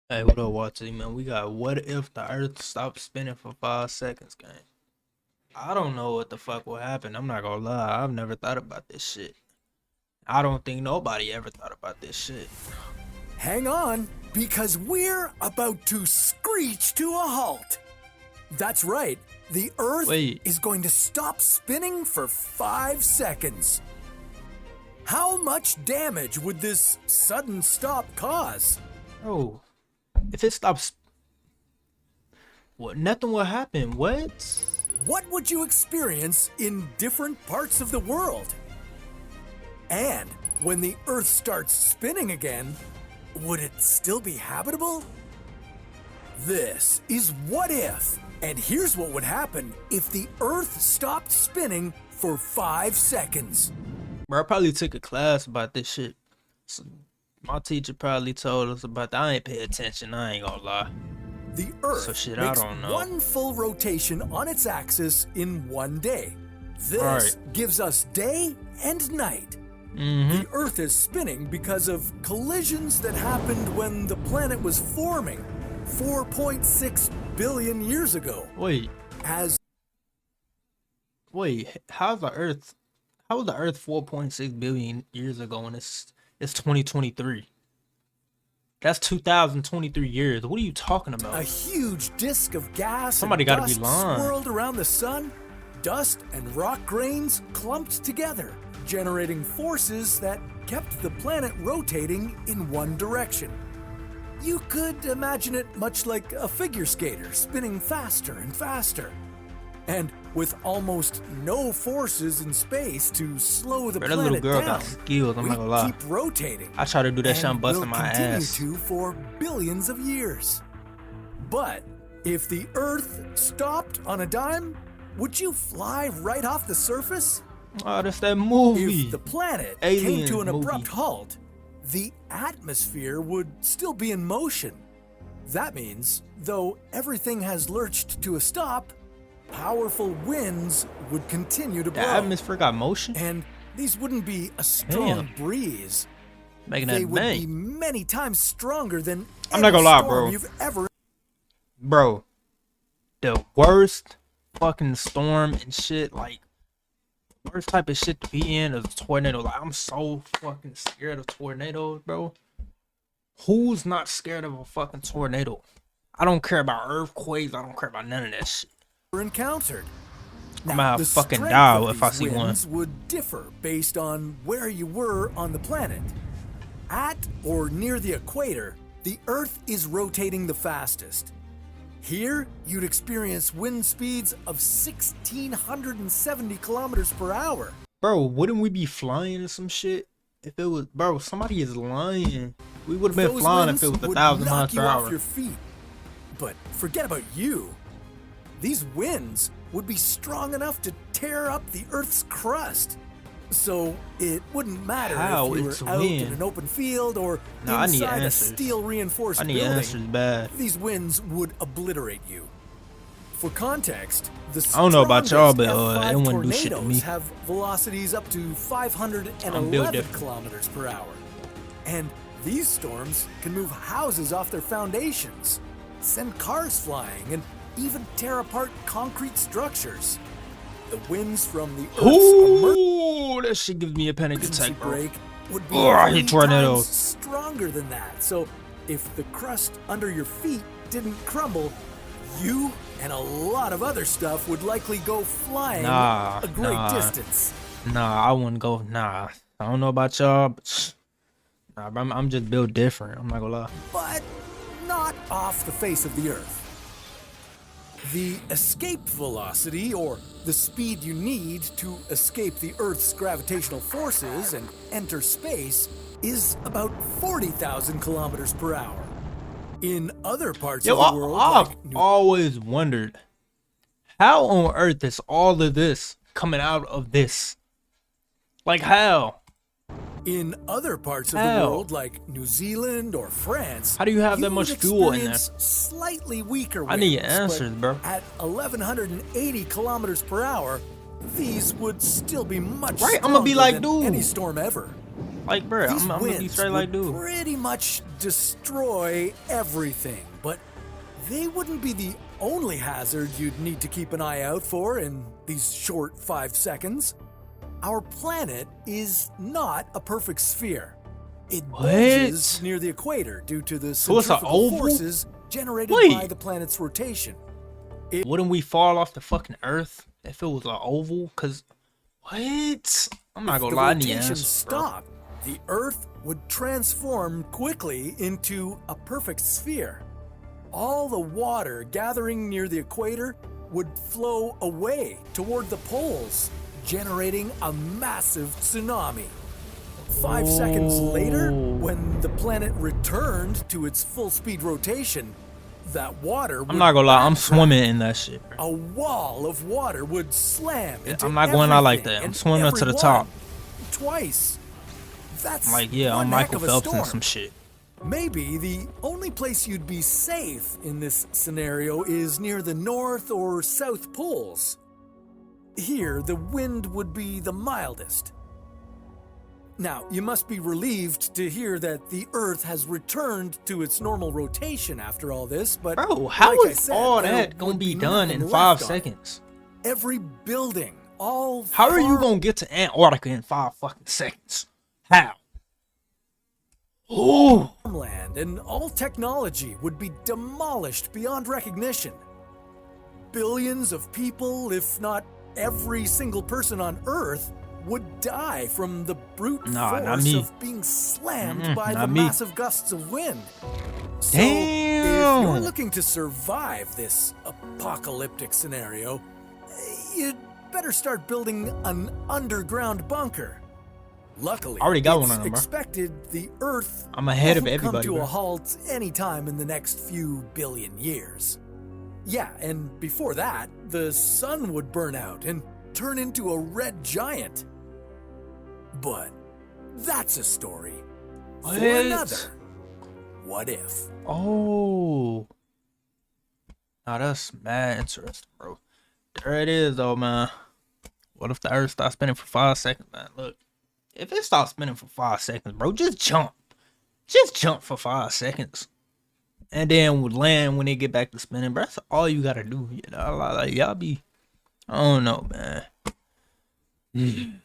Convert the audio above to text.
Hey, what up, Watchy, man? We got what if the earth stopped spinning for 5 seconds, gang? I don't know what the fuck will happen. I'm not gonna lie. I've never thought about this shit. I don't think nobody ever thought about this shit. Hang on, because we're about to screech to a halt. That's right, the Earth Wait. is going to stop spinning for 5 seconds. How much damage would this sudden stop cause? Bro, if it stops, what? Nothing will happen. What? What would you experience in different parts of the world? And when the Earth starts spinning again, would it still be habitable? This is What If, and here's what would happen if the Earth stopped spinning for 5 seconds. Bro, I probably took a class about this shit. So my teacher probably told us about that. I ain't pay attention. I ain't gonna lie. The Earth So shit, makes I don't know. one full rotation on its axis in one day. This Right. gives us day and night. Mm-hmm. The Earth is spinning because of collisions that happened when the planet was forming 4.6 billion years ago. Wait, As how's the Earth? How was the Earth 4.6 billion years ago and it's 2023? That's 2023 years. What are you talking a about? huge disk of gas Somebody and gotta be dust lying. swirled around the sun, dust and rock grains clumped together, generating forces that kept the planet rotating in one direction. You could imagine it much like a figure skater spinning faster and faster. And with almost no forces in space to slow the Bro, that little planet girl down, got skills, I'm we not gonna lie. keep rotating. I try to do that shit, I'm and busting will my continue ass. to for billions of years. But if the Earth stopped on a dime, would you fly right off the surface? Oh, that's that movie. If the planet came Aliens to an movie. abrupt halt, the atmosphere would still be in motion. That means, though everything has lurched to a stop, powerful winds would continue to The blow. atmosphere got motion? And these wouldn't be a strong breeze. Making They that would be bang. many times stronger than I'm not any gonna lie, storm bro. you've ever. Bro, the worst fucking storm and shit, like, worst type of shit to be in is a tornado. Like, I'm so fucking scared of tornadoes, bro. Who's not scared of a fucking tornado? I don't care about earthquakes. I don't care about none of that shit. Encountered. I'm gonna the fucking strength die of if I these see one. winds would differ based on where you were on the planet. At or near the equator, the Earth is rotating the fastest. Here, you'd experience wind speeds of 1,670 kilometers per hour. Bro, wouldn't we be flying or some shit? If it was, bro, somebody is lying. We would have been Those flying winds if it was would 1,000 knock miles you per off hour. your feet. But forget about you. These winds would be strong enough to tear up the Earth's crust. So it wouldn't matter How? if you It's were out in wind. an open field or Nah, I need inside a answers. steel-reinforced I need building. answers bad. These winds would obliterate you. For context, the I don't know about y'all, but, strongest it F5 wouldn't do shit to tornadoes me. have velocities up to I'm built 511 different. kilometers per hour. And these storms can move houses off their foundations, send cars flying, and even tear apart concrete structures. The winds from the Earth's Ooh, that shit gives me a panic emergency attack, bro. break would be Oh, I hate 3 tornadoes. times stronger than that. So if the crust under your feet didn't crumble, you and a lot of other stuff would likely go flying Nah, a great nah. distance. Nah, I wouldn't go. Nah, I don't know about y'all, but nah, bro, I'm just built different. I'm not gonna lie. But not off the face of the Earth. The escape velocity, or the speed you need to escape the Earth's gravitational forces and enter space, is about 40,000 kilometers per hour. In other parts Yo, of the world, I've like New always wondered how on earth is all of this coming out of this? Like how? In other parts of How? the world, like New Zealand or France, How do you have that would much fuel in there? experience slightly weaker winds. I need but answers, bro. At 1,180 kilometers per hour, these would still be much Right, I'ma be stronger like, than dude. any storm ever. Like, bro, These I'm gonna be winds straight would like, dude. pretty much destroy everything, but they wouldn't be the only hazard you'd need to keep an eye out for in these short 5 seconds. Our planet is not a perfect sphere. It bulges near the equator due to the centrifugal forces generated by the planet's rotation. Wouldn't we fall off the fucking Earth if it was an oval? Cause what? I'm not gonna lie, If the rotation stopped, the Earth would transform quickly into a perfect sphere. All the water gathering near the equator would flow away toward the poles, generating a massive tsunami. 5 seconds later, when the planet returned to its full-speed rotation, that water would, I'm not gonna lie, I'm swimming in that shit. a wall of water would slam into I'm not going out like that. I'm and swimming to the top. Twice. That's Like, yeah, one I'm heck Michael of a Phelps storm. and some shit. Maybe the only place you'd be safe in this scenario is near the North or South Poles. Here, the wind would be the mildest. Now, you must be relieved to hear that the Earth has returned to its normal rotation after all this, but Bro, how like I is said, all there that gonna would be nothing done in left 5 on it. seconds? Every building, all How are you gonna get to Antarctica in 5 fucking seconds? How? Oh, farmland and all technology would be demolished beyond recognition. Billions of people, if not every single person on Earth, would die from the brute force of being slammed by the massive gusts of wind. So, if you're looking to survive this apocalyptic scenario, you'd better start building an underground bunker. Luckily, I already got one it's of them, bro. expected the Earth I'm ahead of won't everybody, come to bro. a halt anytime in the next few billion years. Yeah, and before that, the sun would burn out and turn into a red giant. But that's a story for another What If. Oh. Now that's mad interesting, bro. There it is, though, man. What if the Earth stops spinning for 5 seconds, man? Look, if it stops spinning for 5 seconds, bro, just jump. Just jump for 5 seconds. And then would land when they get back to spinning, bro. That's all you gotta do, you know? Like, y'all be, I don't know, man.